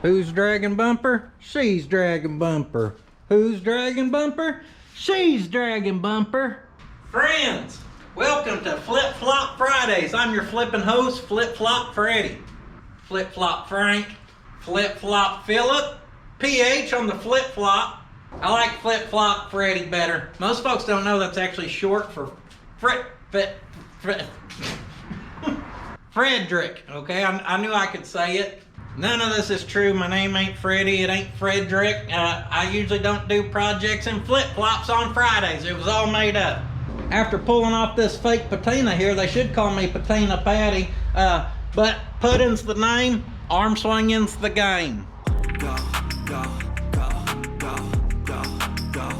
Who's dragging bumper? She's dragging bumper. Who's dragging bumper? She's dragging bumper. Friends, welcome to Flip Flop Fridays. I'm your flipping host, Flip Flop Freddy. Flip Flop Frank, Flip Flop Phillip, PH on the flip flop. I like Flip Flop Freddy better. Most folks don't know that's actually short for Frederick. Okay, I knew I could say it. None of this is true. My name ain't Freddy. It ain't Frederick. I usually don't do projects and flip-flops on Fridays. It was all made up. After pulling off this fake patina here, they should call me Patina Patty. But pudding's the name, arm swinging's the game. Go, go, go, go, go, go,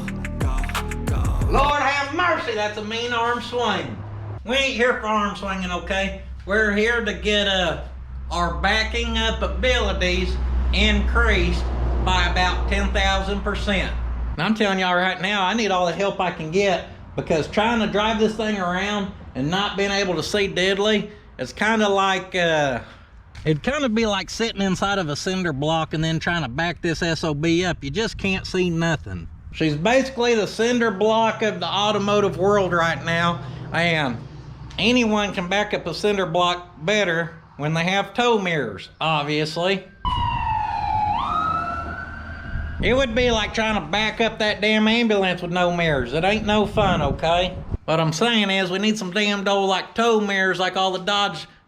go, go. Lord have mercy, that's a mean arm swing. We ain't here for arm swinging, okay? We're here to get our backing up abilities increased by about 10,000%. I'm telling y'all right now, I need all the help I can get because trying to drive this thing around and not being able to see deadly, it's kind of like, it'd kind of be like sitting inside of a cinder block and then trying to back this SOB up. You just can't see nothing. She's basically the cinder block of the automotive world right now, and anyone can back up a cinder block better when they have tow mirrors, obviously. It would be like trying to back up that damn ambulance with no mirrors. It ain't no fun, okay? What I'm saying is we need some damn old like tow mirrors like all the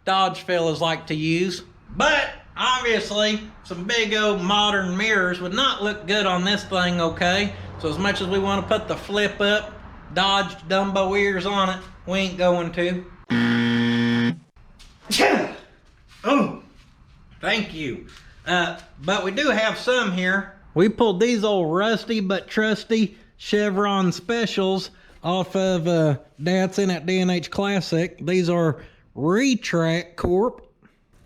Dodge fellas like to use. But obviously, some big old modern mirrors would not look good on this thing, okay? So as much as we want to put the flip up Dodge Dumbo ears on it, we ain't going to. Oh, thank you. But we do have some here. We pulled these old rusty but trusty Chevron specials off of Datsun at D&H Classic. These are Retract Corp.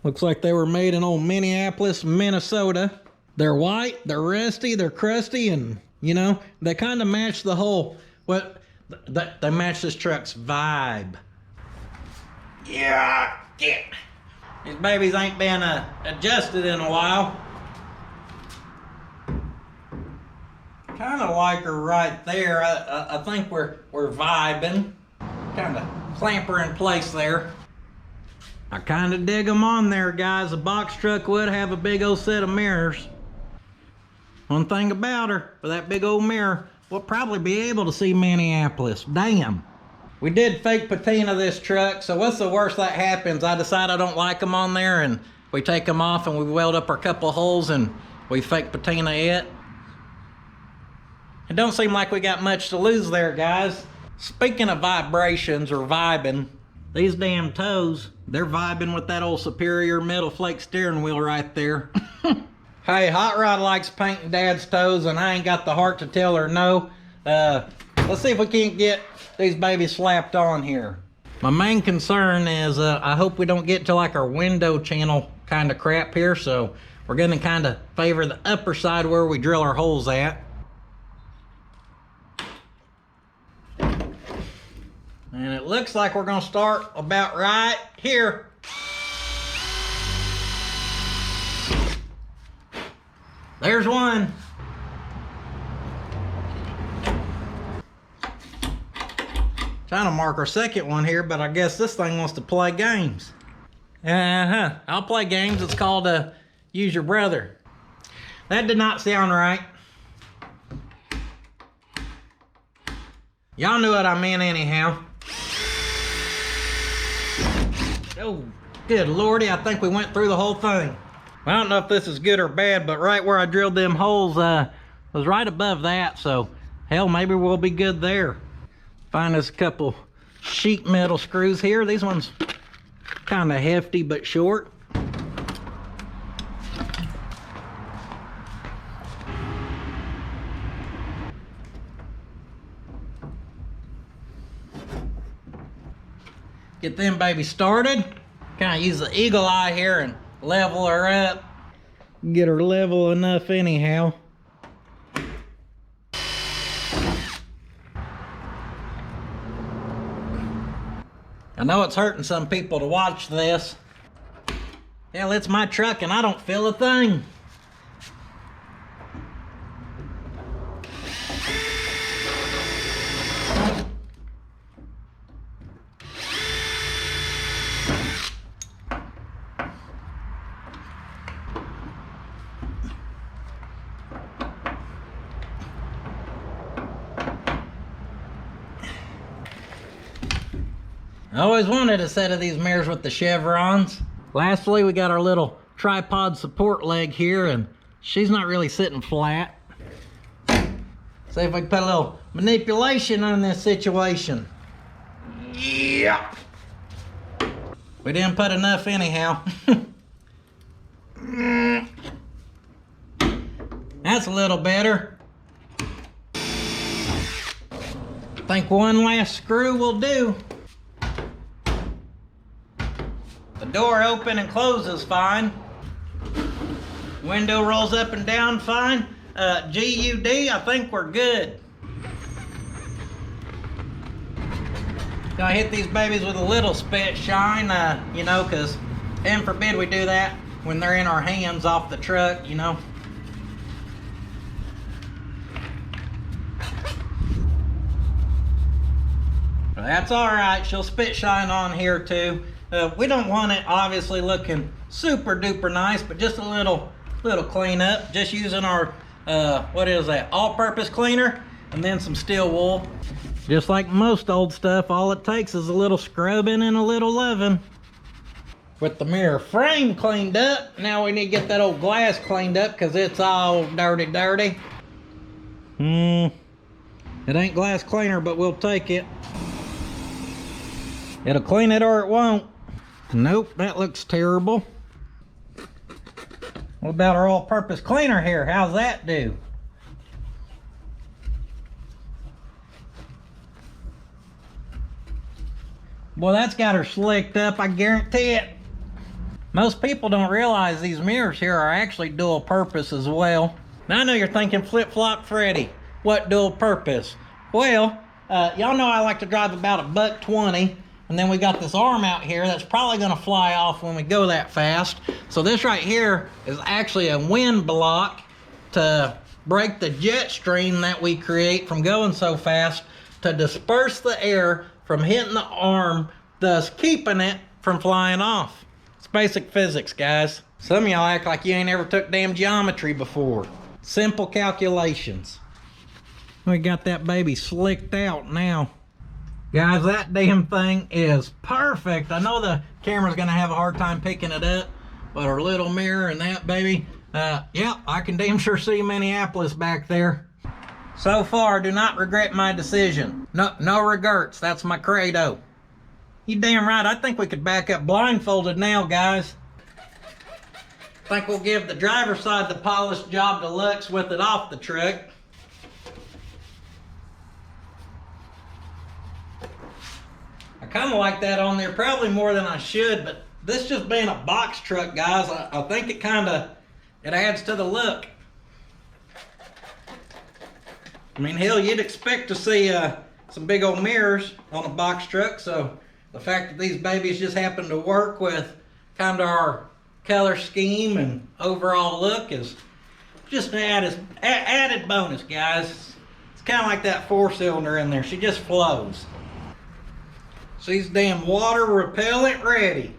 Looks like they were made in old Minneapolis, Minnesota. They're white, they're rusty, they're crusty, and you know, they kind of match the whole, they match this truck's vibe. Yeah. These babies ain't been adjusted in a while. Kind of like her right there. I think we're vibing. Kind of clamp her in place there. I kind of dig them on there, guys. A box truck would have a big old set of mirrors. One thing about her, for that big old mirror, we'll probably be able to see Minneapolis. Damn. We did fake patina this truck, so what's the worst that happens? I decide I don't like them on there and we take them off and we weld up our couple holes and we fake patina it. It don't seem like we got much to lose there, guys. Speaking of vibrations or vibing, these damn toes, they're vibing with that old Superior metal flake steering wheel right there. Hey, Hot Rod likes painting Dad's toes and I ain't got the heart to tell her no. Let's see if we can't get these babies slapped on here. My main concern is I hope we don't get to like our window channel kind of crap here, so we're gonna kind of favor the upper side where we drill our holes at. And it looks like we're gonna start about right here. There's one. Trying to mark our second one here, but I guess this thing wants to play games. I'll play games. It's called Use Your Brother. That did not sound right. Y'all knew what I meant anyhow. Oh, good lordy, I think we went through the whole thing. I don't know if this is good or bad, but right where I drilled them holes was right above that, so hell, maybe we'll be good there. Find us a couple sheet metal screws here. These ones kind of hefty but short. Get them babies started. Kind of use the eagle eye here and level her up. Get her level enough anyhow. I know it's hurting some people to watch this. Hell, it's my truck and I don't feel a thing. I always wanted a set of these mirrors with the chevrons. Lastly, we got our little tripod support leg here, and she's not really sitting flat. See if we can put a little manipulation on this situation. Yeah. We didn't put enough anyhow. That's a little better. I think one last screw will do. The door open and closes fine. Window rolls up and down fine. GUD, I think we're good. Gonna hit these babies with a little spit shine, you know, because heaven forbid we do that when they're in our hands off the truck, you know. Well, that's all right. She'll spit shine on here too. We don't want it obviously looking super duper nice, but just a little cleanup. Just using our what is that? All-purpose cleaner, and then some steel wool. Just like most old stuff, all it takes is a little scrubbing and a little loving. With the mirror frame cleaned up, now we need to get that old glass cleaned up because it's all dirty. It ain't glass cleaner, but we'll take it. It'll clean it or it won't. Nope, that looks terrible. What about our all-purpose cleaner here? How's that do? Boy, that's got her slicked up, I guarantee it. Most people don't realize these mirrors here are actually dual purpose as well. Now I know you're thinking, Flip-Flop Freddy, what dual purpose? Well, y'all know I like to drive about $120, and then we got this arm out here that's probably gonna fly off when we go that fast. So this right here is actually a wind block to break the jet stream that we create from going so fast, to disperse the air from hitting the arm, thus keeping it from flying off. It's basic physics, guys. Some of y'all act like you ain't ever took damn geometry before. Simple calculations. We got that baby slicked out now. Guys, that damn thing is perfect. I know the camera's gonna have a hard time picking it up, but our little mirror and that baby, yeah, I can damn sure see Minneapolis back there. So far, do not regret my decision. No regrets, that's my credo. You damn right, I think we could back up blindfolded now, guys. I think we'll give the driver's side the polished job deluxe with it off the truck. I kind of like that on there, probably more than I should, but this just being a box truck, guys, I think it adds to the look. I mean, hell, you'd expect to see some big old mirrors on a box truck, so the fact that these babies just happen to work with kind of our color scheme and overall look is just an added bonus, guys. It's kind of like that 4-cylinder in there. She just flows. She's damn water repellent ready.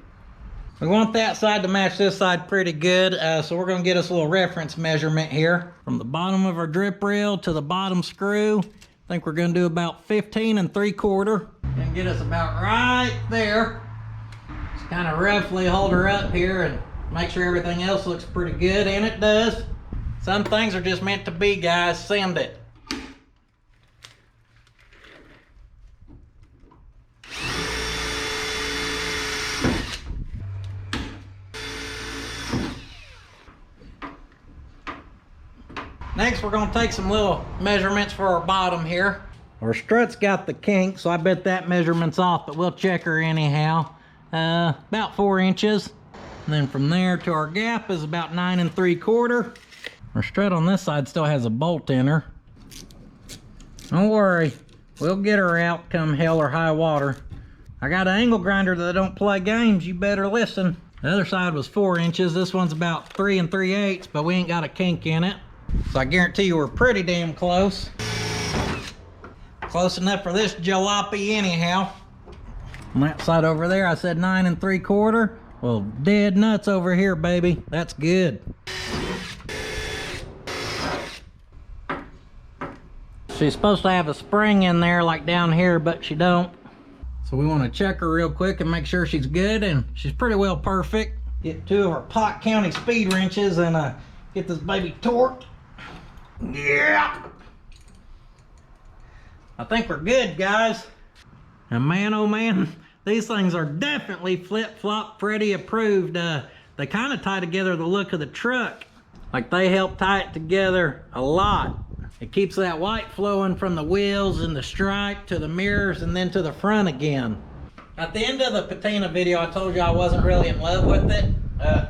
We want that side to match this side pretty good, so we're gonna get us a little reference measurement here. From the bottom of our drip rail to the bottom screw, I think we're gonna do about 15 3/4. And get us about right there. Just kind of roughly hold her up here and make sure everything else looks pretty good, and it does. Some things are just meant to be, guys. Send it. Next, we're gonna take some little measurements for our bottom here. Our strut's got the kink, so I bet that measurement's off, but we'll check her anyhow. About 4 inches. And then from there to our gap is about 9 3/4. Our strut on this side still has a bolt in her. Don't worry, we'll get her out come hell or high water. I got an angle grinder that don't play games, you better listen. The other side was 4 inches. This one's about 3 3/8, but we ain't got a kink in it. So I guarantee you we're pretty damn close. Close enough for this jalopy anyhow. On that side over there, I said 9 3/4. Well, dead nuts over here, baby. That's good. She's supposed to have a spring in there like down here, but she don't. So we want to check her real quick and make sure she's good, and she's pretty well perfect. Get 2 of our Pot County speed wrenches and get this baby torqued. Yeah! I think we're good, guys. And man, oh man, these things are definitely Flip-Flop Freddy approved. They kind of tie together the look of the truck. Like they help tie it together a lot. It keeps that white flowing from the wheels and the stripe to the mirrors and then to the front again. At the end of the patina video, I told you I wasn't really in love with it. I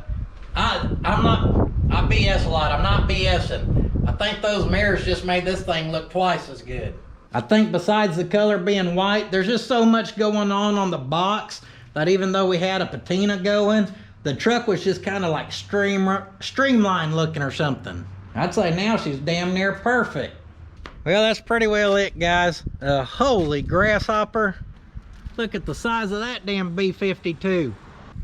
BS a lot. I'm not BSing. I think those mirrors just made this thing look twice as good. I think besides the color being white, there's just so much going on the box that even though we had a patina going, the truck was just kind of like streamlined looking or something. I'd say now she's damn near perfect. Well, that's pretty well it, guys. Holy grasshopper. Look at the size of that damn B-52.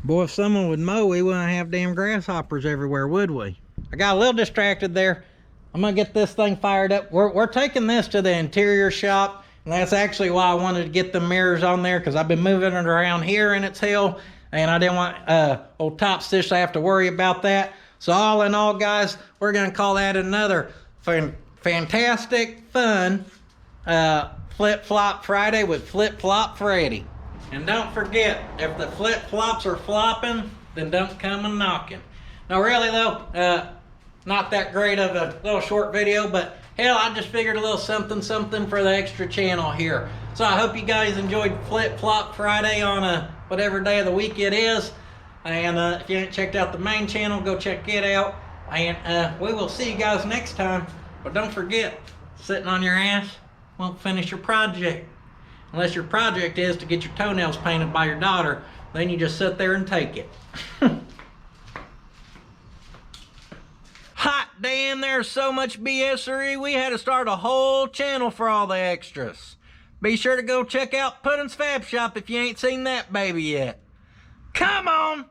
Boy, if someone would mow, we wouldn't have damn grasshoppers everywhere, would we? I got a little distracted there. I'm gonna get this thing fired up. We're taking this to the interior shop, and that's actually why I wanted to get the mirrors on there, because I've been moving it around here in its hill, and I didn't want old Top Stitch to have to worry about that. So all in all, guys, we're gonna call that another fantastic, fun Flip-Flop Friday with Flip-Flop Freddy. And don't forget, if the flip-flops are flopping, then don't come a knocking. Now really though, not that great of a little short video, but hell, I just figured a little something for the extra channel here. So I hope you guys enjoyed Flip-Flop Friday on whatever day of the week it is. And if you haven't checked out the main channel, go check it out. And we will see you guys next time. But don't forget, sitting on your ass won't finish your project. Unless your project is to get your toenails painted by your daughter, then you just sit there and take it. Hot damn, there's so much BSery, we had to start a whole channel for all the extras. Be sure to go check out Puddin's Fab Shop if you ain't seen that baby yet. Come on!